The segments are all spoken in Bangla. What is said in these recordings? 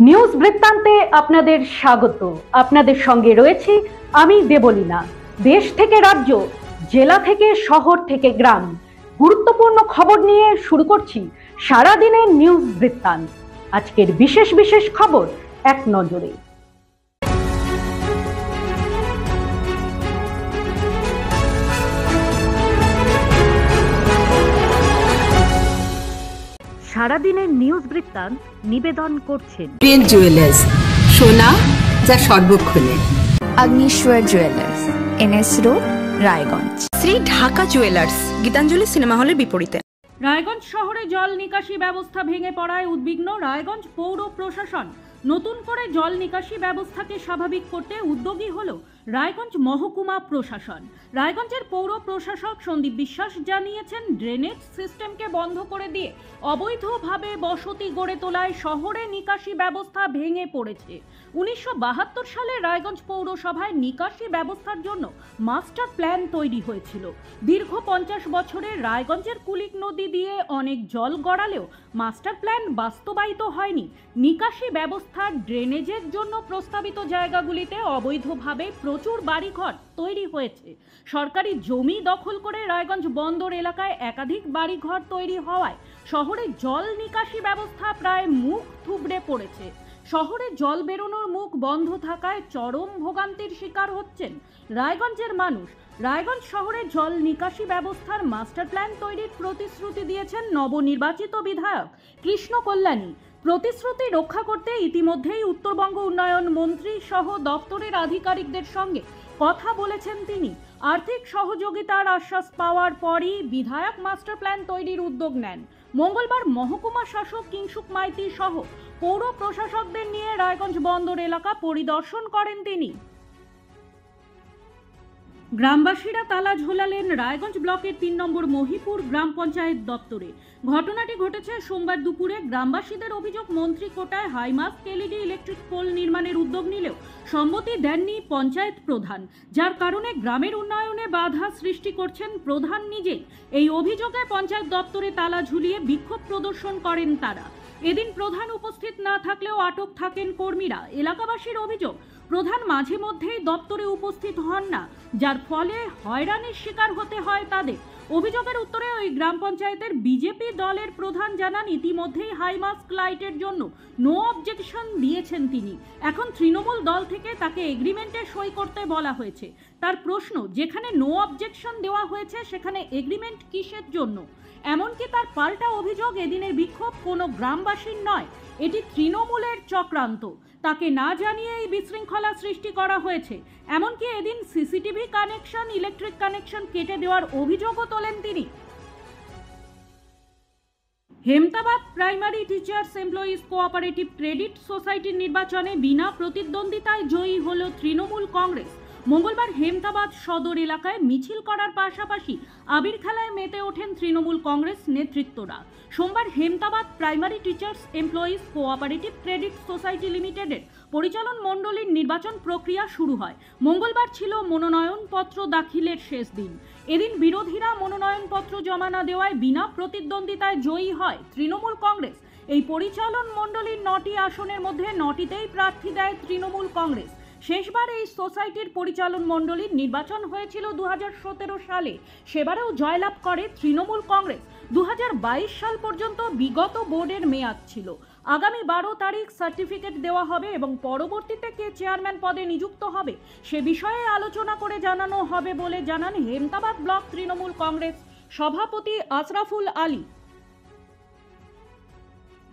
নিউজ বৃত্তান্তে আপনাদের স্বাগত। আপনাদের সঙ্গে রয়েছি আমি দেবলীনা। দেশ থেকে রাজ্য, জেলা থেকে শহর থেকে গ্রাম, গুরুত্বপূর্ণ খবর নিয়ে শুরু করছি সারাদিনের নিউজ বৃত্তান্ত। আজকের বিশেষ বিশেষ খবর এক নজরে। সারাদিনের নিউজ বৃত্তান্ত নিবেদন করছেন রিয়েল জুয়েলার্স, সোনা যা সর্বক্ষণে। Agniswar jewellers, NS road, Raiganj. Sri Dhaka jewellers, Gitanjali cinema হলের বিপরীতে। রায়গঞ্জ শহরে জল নিকাশি ব্যবস্থা ভেঙে পড়ায় উদ্বিগ্ন রায়গঞ্জ পৌর প্রশাসন। নতুন করে জল নিকাশি ব্যবস্থাকে স্বাভাবিক করতে উদ্যোগী হলো রায়গঞ্জ মহকুমা প্রশাসন। রায়গঞ্জের পৌর প্রশাসক সন্দীপ বিশ্বাস জানিয়েছেন, ড্রেনেজ সিস্টেমকে বন্ধ করে দিয়ে অবৈধভাবে বসতি গড়ে তোলায় শহরে নিকাশি ব্যবস্থা ভেঙে পড়েছে। 1972 সালে রায়গঞ্জ পৌরসভায় নিকাশি ব্যবস্থার জন্য মাস্টার প্ল্যান তৈরি হয়েছিল। দীর্ঘ 50 বছরে রায়গঞ্জের কুলিক নদী দিয়ে অনেক জল গড়ালেও মাস্টার প্ল্যান বাস্তবায়িত হয়নি। নিকাশি ব্যবস্থার ড্রেনেজের জন্য প্রস্তাবিত জায়গাগুলিতে অবৈধভাবে প্রচুর বাড়িঘর তৈরি হয়েছে। সরকারি জমি দখল করে রায়গঞ্জ বন্দর এলাকায় একাধিক বাড়িঘর তৈরি হওয়ায় শহরে জল নিকাশি ব্যবস্থা প্রায় মুখ থুবড়ে পড়েছে। শহরে জল বেরোনোর মুখ বন্ধ থাকায় চরম ভোগান্তির শিকার হচ্ছেন রায়গঞ্জের মানুষ। রায়গঞ্জ শহরে জল নিকাশি ব্যবস্থার মাস্টার প্ল্যান তৈরির প্রতিশ্রুতি দিয়েছেন নবনির্বাচিত বিধায়ক কৃষ্ণ কল্যাণী। প্রতিশ্রুতি রক্ষা করতে ইতিমধ্যেই উত্তরবঙ্গ উন্নয়ন মন্ত্রী সহ দপ্তরের আধিকারিকদের সঙ্গে কথা বলেছেন তিনি। আর্থিক সহযোগিতার আশ্বাস পাওয়ার পরই বিধায়ক মাস্টার প্ল্যান তৈরির উদ্যোগ নেন। মঙ্গলবার মহকুমা শাসক কিংসুক মাইতি সহ পৌর প্রশাসকদের নিয়ে রায়গঞ্জ বন্দর এলাকা পরিদর্শন করেন তিনি। গ্রামবাসীরা তালা ঝোলালেন রায়গঞ্জ ব্লকের 3 নম্বর মহিপুর গ্রাম পঞ্চায়েত দপ্তরে। ঘটনাটি ঘটেছে সোমবার দুপুরে। গ্রামবাসীদের অভিযোগ, মন্ত্রী কোটায় হাইমাস্ট এলইডি ইলেকট্রিক পোল নির্মাণের উদ্যোগ নিলেও সম্মতি দেননি পঞ্চায়েত প্রধান, যার কারণে গ্রামের উন্নয়নে বাধা সৃষ্টি করছেন প্রধান নিজেই। এই অভিযোগে পঞ্চায়েত দপ্তরে তালা ঝুলিয়ে বিক্ষোভ প্রদর্শন করেন তারা। এদিন প্রধান উপস্থিত না থাকলেও আটক থাকেন কর্মীরা। এলাকাবাসীর অভিযোগ, প্রধান মাঝে মধ্যেই দপ্তরে উপস্থিত হন না, যার ফলে হয়রানির শিকার হতে হয় তাদের। অভিযোগের উত্তরে ওই গ্রাম পঞ্চায়েতের বিজেপি দলের প্রধান জানান, ইতিমধ্যেই হাইমাস্ট লাইটের জন্য নো অবজেকশন দিয়েছেন তিনি। এখন তৃণমূল দল থেকে তাকে এগ্রিমেন্টে সই করতে বলা হয়েছে। তার প্রশ্ন, যেখানে নো অবজেকশন দেওয়া হয়েছে সেখানে এগ্রিমেন্ট কিসের জন্য? এমনকি তার পাল্টা অভিযোগ, এদিনের বিক্ষোভ কোনো গ্রামবাসীর নয়, এটি তৃণমূলের চক্রান্ত। তাকে না জানিয়ে এই বিশৃঙ্খলা সৃষ্টি করা হয়েছে। এমনকি এদিন সিসিটিভি কানেকশন, ইলেকট্রিক কানেকশন কেটে দেওয়ার অভিযোগও তোলেন তিনি। Hemtabad primary teachers employees cooperative credit সোসাইটির নির্বাচনে বিনা প্রতিদ্বন্দ্বিতায় জয়ী হল তৃণমূল কংগ্রেস। মঙ্গলবার হেমতাবাদ সদর এলাকায় মিছিল করার পাশাপাশি আবির খেলায় মেতে ওঠেন তৃণমূল কংগ্রেস নেতৃত্বরা। সোমবার Hemtabad primary teachers employees cooperative credit society লিমিটেডের পরিচালন মণ্ডলীর নির্বাচন প্রক্রিয়া শুরু হয়। মঙ্গলবার ছিল মনোনয়নপত্র দাখিলের শেষ দিন। এদিন বিরোধীরা মনোনয়নপত্র জমা না দেওয়ায় বিনা প্রতিদ্বন্দ্বিতায় জয়ী হয় তৃণমূল কংগ্রেস। এই পরিচালন মণ্ডলীর 9টি আসনের মধ্যে 9টিতেই প্রার্থী দেয় তৃণমূল কংগ্রেস। শেষবার এই সোসাইটির পরিচালন মণ্ডলীর নির্বাচন হয়েছিল 2017 সালে। সেবারেও জয়লাভ করে তৃণমূল কংগ্রেস। 2022 সাল পর্যন্ত বিগত বোর্ডের মেয়াদ ছিল। আগামী 12 তারিখ সার্টিফিকেট দেওয়া হবে এবং পরবর্তীতে কে চেয়ারম্যান পদে নিযুক্ত হবে সে বিষয়ে আলোচনা করে জানানো হবে বলে জানান হেমতাবাদ ব্লক তৃণমূল কংগ্রেস সভাপতি আশরাফুল আলী।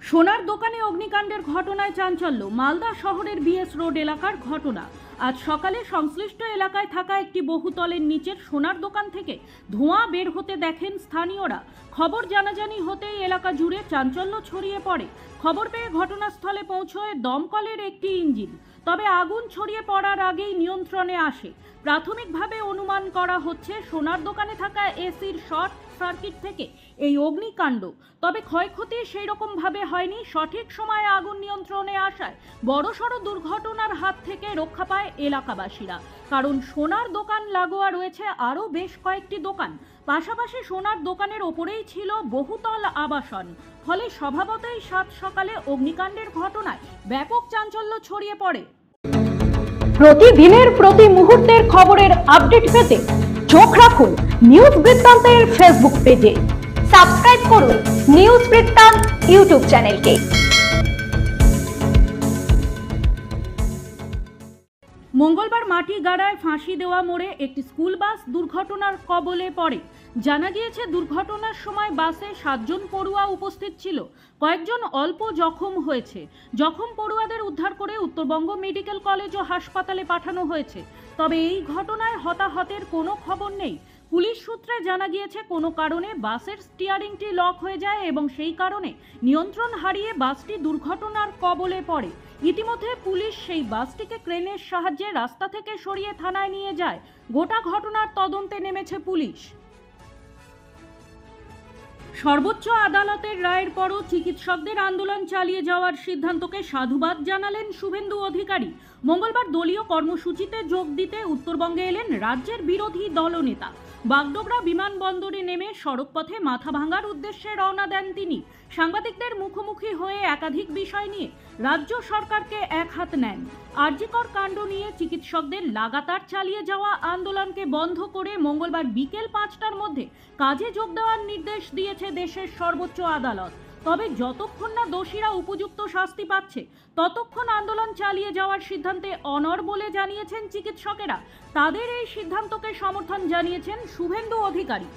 সোনার দোকানে অগ্নিকাণ্ডের ঘটনায় চাঞ্চল্য। মালদা শহরের বিএস রোড এলাকার ঘটনা। আজ সকালে সংশ্লিষ্ট এলাকায় থাকা একটি বহুতলের নিচের সোনার দোকান থেকে ধোঁয়া বের হতে দেখেন স্থানীয়রা। খবর জানাজানি হতেই এলাকা জুড়ে চাঞ্চল্য ছড়িয়ে পড়ে। খবর পেয়ে ঘটনাস্থলে পৌঁছয় দমকলের একটি ইঞ্জিন, তবে আগুন ছড়িয়ে পড়ার আগেই নিয়ন্ত্রণে আসে। প্রাথমিকভাবে অনুমান করা হচ্ছে সোনার দোকানে থাকা এসির শর্ট সার্কিট থেকে এই অগ্নিকাণ্ড। তবে ক্ষয়ক্ষতি সেই রকম ভাবে হয়নি। সঠিক সময়ে আগুন নিয়ন্ত্রণে আসায় বড়সড় দুর্ঘটনার হাত থেকে রক্ষা পায় এলাকাবাসীরা। কারণ সোনার দোকান লাগোয়া রয়েছে আরও বেশ কয়েকটি দোকান। পাশাপাশি সোনার দোকানের ওপরেই ছিল বহুতল আবাসন। ফলে স্বভাবতই সাত সকালে অগ্নিকাণ্ডের ঘটনায় ব্যাপক চাঞ্চল্য ছড়িয়ে পড়ে। প্রতিদিনের প্রতি মুহূর্তের খবরের আপডেট পেতে চোখ রাখুন নিউজ বৃত্তান্তের ফেসবুক পেজে। সাবস্ক্রাইব করুন নিউজ বৃত্তান্ত ইউটিউব চ্যানেলকে। মঙ্গলবার মাটিগাড়ায় ফাঁসি দেওয়া মোড়ে একটি স্কুল বাস দুর্ঘটনার কবলে পড়ে। জানা গিয়েছে দুর্ঘটনার সময় বাসে 7 জন পড়ুয়া উপস্থিত ছিল। কয়েকজন অল্প জখম হয়েছে। জখম পড়ুয়াদের উদ্ধার করে উত্তরবঙ্গ মেডিকেল কলেজ ও হাসপাতালে পাঠানো হয়েছে। তবে এই ঘটনায় হতাহতের কোনো খবর নেই। পুলিশ সূত্রে জানা গিয়েছে কোনো কারণে বাসের স্টিয়ারিংটি লক হয়ে যায় এবং সেই কারণে নিয়ন্ত্রণ হারিয়ে বাসটি দুর্ঘটনার কবলে পড়ে। ইতিমধ্যে পুলিশ সেই বাসটিকে ক্রেনের সাহায্যে রাস্তা থেকে সরিয়ে থানায় নিয়ে যায়। গোটা ঘটনার তদন্তে নেমেছে পুলিশ। সর্বোচ্চ আদালতের রায়ের পরও চিকিৎসকদের আন্দোলন চালিয়ে যাওয়ার সিদ্ধান্তকে সাধুবাদ জানালেন শুভেন্দু অধিকারী। মঙ্গলবার দলীয় কর্মসূচিতে যোগ দিতে উত্তরবঙ্গে এলেন রাজ্যের বিরোধী দলনেতা। বাগডোগরা বিমানবন্দরে নেমে সড়কপথে মাথা ভাঙার উদ্দেশ্যে রওনা দেন তিনি। সাংবাদিকদের মুখোমুখি হয়ে একাধিক বিষয় নিয়ে রাজ্য সরকারকে একহাত নেন। আরজিকর কাণ্ড নিয়ে চিকিৎসকদের লাগাতার চালিয়ে যাওয়া আন্দোলনকে বন্ধ করে মঙ্গলবার বিকেল 5টার মধ্যে কাজে যোগ দেওয়ার নির্দেশ দিয়েছে দেশের সর্বোচ্চ আদালত। তবে যতক্ষণ না দোষীরা উপযুক্ত শাস্তি পাচ্ছে ততক্ষণ আন্দোলন চালিয়ে যাওয়ার সিদ্ধান্তে অনড় বলে জানিয়েছেন চিকিৎসকেরা। তাদের এই সিদ্ধান্তকে সমর্থন জানিয়েছেন শুভেন্দু অধিকারী।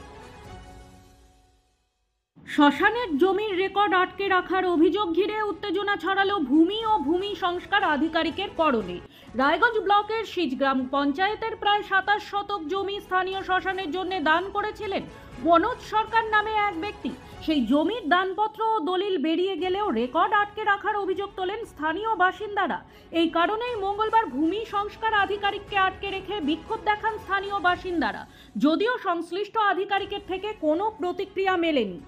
শ্মশানের জমির রেকর্ড আটকে রাখার অভিযোগ ঘিরে উত্তেজনা ছড়ালো ভূমি ও ভূমি সংস্কার আধিকারিকের পরনে। রায়গঞ্জ ব্লকের সিজগ্রাম পঞ্চায়েতের প্রায় 27 শতক জমি স্থানীয় শ্মশানের জন্য দান করেছিলেন মনোজ সরকার নামে এক ব্যক্তি। সেই জমির দানপত্র ও দলিল বেরিয়ে গেলেও রেকর্ড আটকে রাখার অভিযোগ তোলেন স্থানীয় বাসিন্দারা। এই কারণেই মঙ্গলবার ভূমি সংস্কার আধিকারিককে আটকে রেখে বিক্ষোভ দেখান স্থানীয় বাসিন্দারা। যদিও সংশ্লিষ্ট আধিকারিকের থেকে কোনো প্রতিক্রিয়া মেলেনি।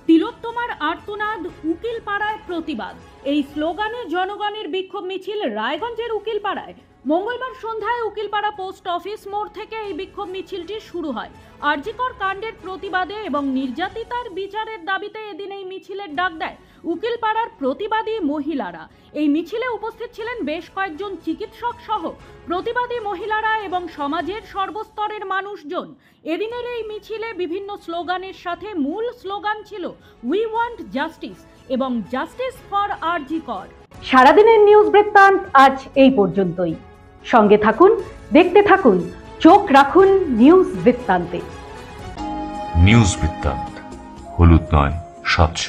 তিলোত্তমার আর্তনাদ, উকিলপাড়ায় প্রতিবাদ, এই স্লোগানে জনগণের বিক্ষোভ মিছিল রায়গঞ্জের উকিলপাড়ায়। মঙ্গলবার সন্ধ্যায় উকিলপাড়া পোস্ট অফিস মোড় থেকে এই বিক্ষোভ মিছিলটি শুরু হয়। আরজিকর কাণ্ডের প্রতিবাদে এবং নির্যাতিতার বিচারের দাবিতে এদিন এই মিছিলের ডাক দেয় উকিলপাড়ার প্রতিবাদী মহিলারা। এই মিছিলে উপস্থিত ছিলেন বেশ কয়েকজন চিকিৎসক সহ প্রতিবাদী মহিলারা এবং সমাজের সর্বস্তরের মানুষজন। এদিনের এই মিছিলে বিভিন্ন স্লোগানের সাথে মূল স্লোগান ছিল উই ওয়ান্ট জাস্টিস এবং জাস্টিস ফর আরজিকর। সারাদিনের নিউজ বৃত্তান্ত আজ এই পর্যন্তই। সঙ্গে থাকুন, দেখতে থাকুন, চোখ রাখুন নিউজ বৃত্তান্তে। নিউজ বৃত্তান্ত, হলুদ নয়, স্বচ্ছ।